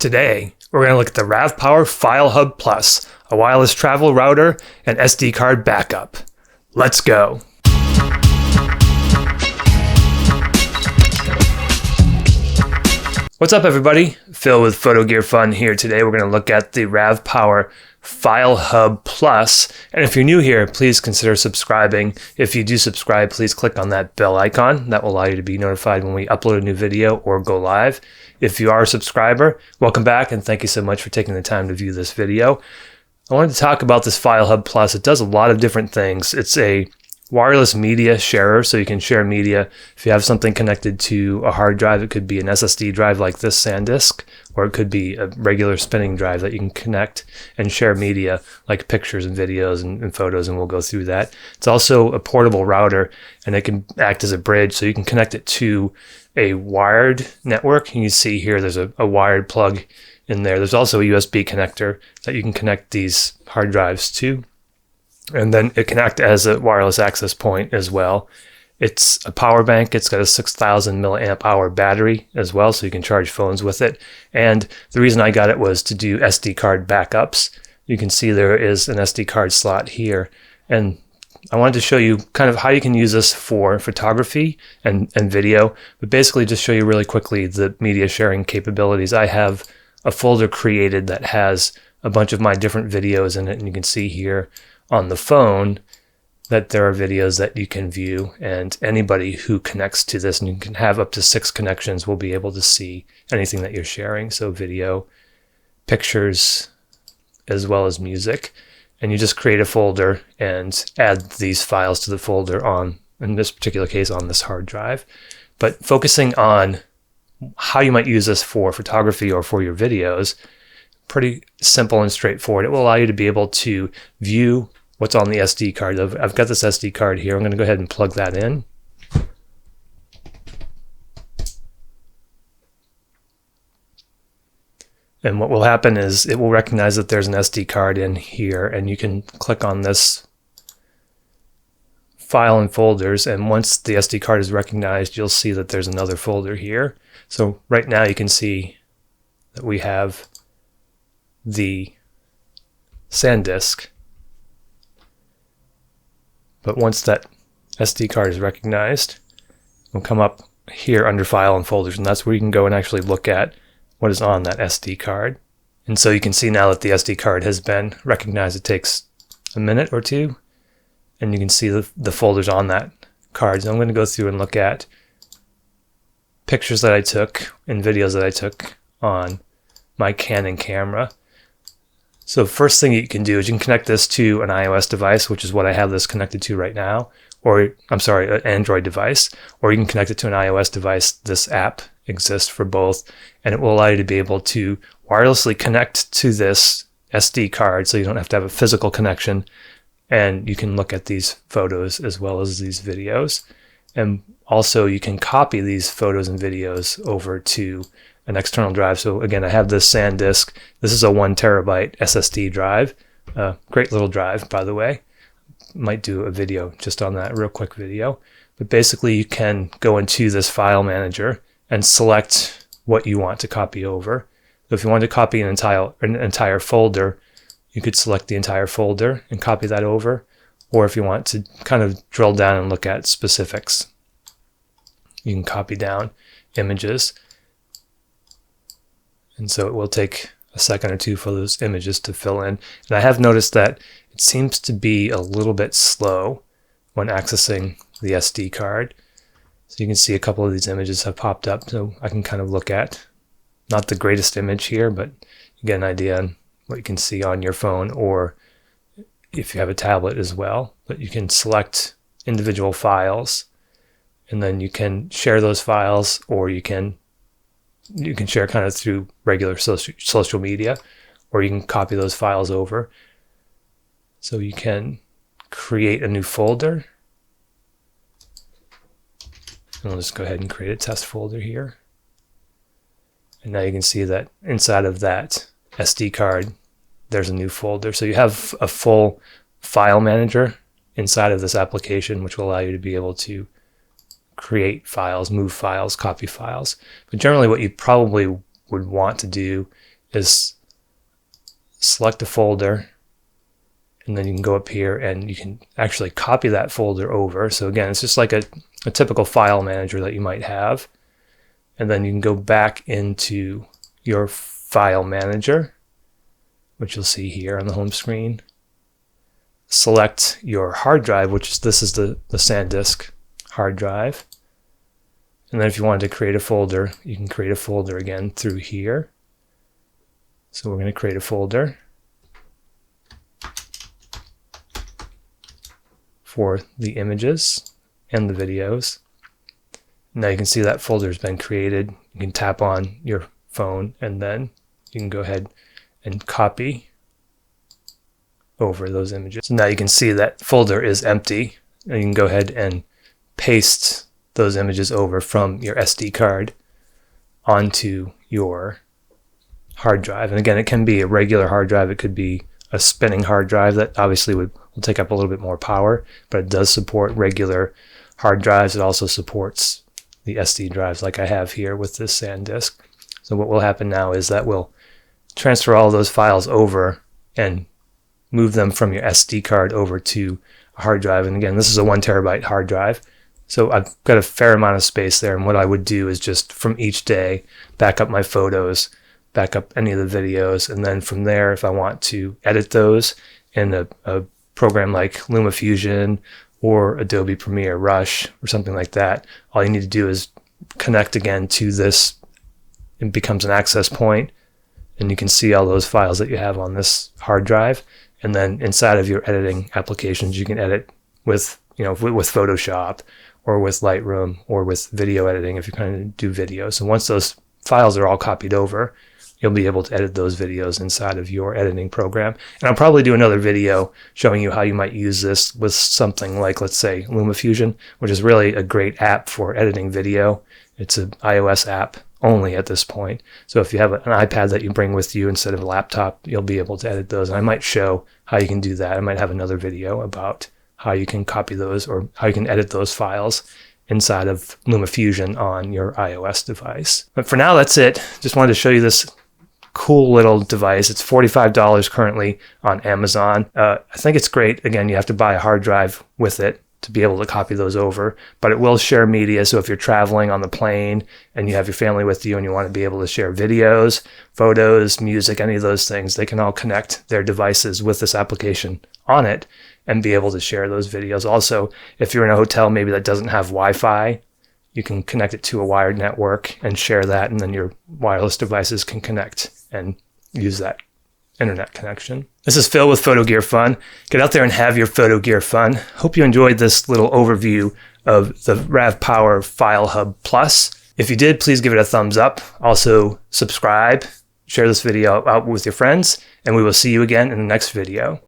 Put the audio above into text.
Today, we're going to look at the RavPower FileHub Plus, a wireless travel router and SD card backup. Let's go. What's up, everybody? Phil with Photo Gear Fun here. Today, we're going to look at the RavPower FileHub Plus. And if you're new here, please consider subscribing. If you do subscribe, please click on that bell icon. That will allow you to be notified when we upload a new video or go live. If you are a subscriber, welcome back, and thank you so much for taking the time to view this video. I wanted to talk about this FileHub Plus. It does a lot of different things. It's a wireless media sharer, so you can share media. If you have something connected to a hard drive, it could be an SSD drive like this SanDisk, or it could be a regular spinning drive that you can connect and share media like pictures and videos and photos, and we'll go through that. It's also a portable router, and it can act as a bridge, so you can connect it to a wired network. You can see here there's a wired plug in there. There's also a USB connector that you can connect these hard drives to. And then it can act as a wireless access point as well. It's a power bank. It's got a 6,000 milliamp hour battery as well, so you can charge phones with it. And the reason I got it was to do SD card backups. You can see there is an SD card slot here. And I wanted to show you kind of how you can use this for photography and video, but basically just show you really quickly the media sharing capabilities. I have a folder created that has a bunch of my different videos in it, and you can see here on the phone that there are videos that you can view, and anybody who connects to this, and you can have up to 6 connections, will be able to see anything that you're sharing. So video, pictures, as well as music. And you just create a folder and add these files to the folder on, in this particular case, on this hard drive. But focusing on how you might use this for photography or for your videos, pretty simple and straightforward. It will allow you to be able to view what's on the SD card. I've got this SD card here. I'm going to go ahead and plug that in. And what will happen is it will recognize that there's an SD card in here, and you can click on this file and folders, and once the SD card is recognized, you'll see that there's another folder here. So right now you can see that we have the SanDisk, but once that SD card is recognized, we'll come up here under File and Folders, and that's where you can go and actually look at what is on that SD card. And so you can see now that the SD card has been recognized. It takes a minute or two, and you can see the folders on that card. So I'm going to go through and look at pictures that I took and videos that I took on my Canon camera. So first thing you can do is you can connect this to an iOS device, which is what I have this connected to right now, or I'm sorry, an Android device, or you can connect it to an iOS device. This app exists for both, and it will allow you to be able to wirelessly connect to this SD card, so you don't have to have a physical connection, and you can look at these photos as well as these videos. And also you can copy these photos and videos over to an external drive. So again, I have this SanDisk. This is a 1 terabyte SSD drive. Great little drive, by the way. Might do a video just on that, real quick video. But basically you can go into this file manager and select what you want to copy over. So if you want to copy an entire folder, you could select the entire folder and copy that over. Or if you want to kind of drill down and look at specifics, you can copy down images. And so it will take a second or two for those images to fill in. And I have noticed that it seems to be a little bit slow when accessing the SD card. So you can see a couple of these images have popped up, so I can kind of look at, not the greatest image here, but you get an idea on what you can see on your phone, or if you have a tablet as well. But you can select individual files, and then you can share those files, or you can share kind of through regular social media, or you can copy those files over. So you can create a new folder. And I'll just go ahead and create a test folder here. And now you can see that inside of that SD card, there's a new folder. So you have a full file manager inside of this application, which will allow you to be able to create files, move files, copy files. But generally what you probably would want to do is select a folder, and then you can go up here and you can actually copy that folder over. So again, it's just like a typical file manager that you might have. And then you can go back into your file manager, which you'll see here on the home screen. Select your hard drive, this is the SanDisk hard drive. And then if you wanted to create a folder, you can create a folder again through here. So we're going to create a folder for the images and the videos. Now you can see that folder has been created. You can tap on your phone and then you can go ahead and copy over those images. So now you can see that folder is empty, and you can go ahead and paste those images over from your SD card onto your hard drive. And again, it can be a regular hard drive. It could be a spinning hard drive that obviously will take up a little bit more power, but it does support regular hard drives. It also supports the SD drives like I have here with this SanDisk. So what will happen now is that we'll transfer all those files over and move them from your SD card over to a hard drive. And again, this is a 1 terabyte hard drive. So I've got a fair amount of space there. And what I would do is just from each day, back up my photos, back up any of the videos. And then from there, if I want to edit those in a program like LumaFusion or Adobe Premiere Rush or something like that, all you need to do is connect again to this. It becomes an access point, and you can see all those files that you have on this hard drive. And then inside of your editing applications, you can edit with, with Photoshop or with Lightroom or with video editing if you're trying to do video. So once those files are all copied over, you'll be able to edit those videos inside of your editing program. And I'll probably do another video showing you how you might use this with something like, let's say, LumaFusion, which is really a great app for editing video. It's an iOS app only at this point. So if you have an iPad that you bring with you instead of a laptop, you'll be able to edit those. And I might show how you can do that. I might have another video about how you can copy those or how you can edit those files inside of LumaFusion on your iOS device. But for now, that's it. Just wanted to show you this cool little device. It's $45 currently on Amazon. I think it's great. Again, you have to buy a hard drive with it to be able to copy those over, but it will share media. So if you're traveling on the plane and you have your family with you and you want to be able to share videos, photos, music, any of those things, they can all connect their devices with this application on it and be able to share those videos. Also, if you're in a hotel maybe that doesn't have Wi-Fi, you can connect it to a wired network and share that, and then your wireless devices can connect and use that internet connection. This is Phil with Photo Gear Fun. Get out there and have your photo gear fun. Hope you enjoyed this little overview of the RavPower FileHub Plus. If you did, please give it a thumbs up. Also, subscribe, share this video out with your friends, and we will see you again in the next video.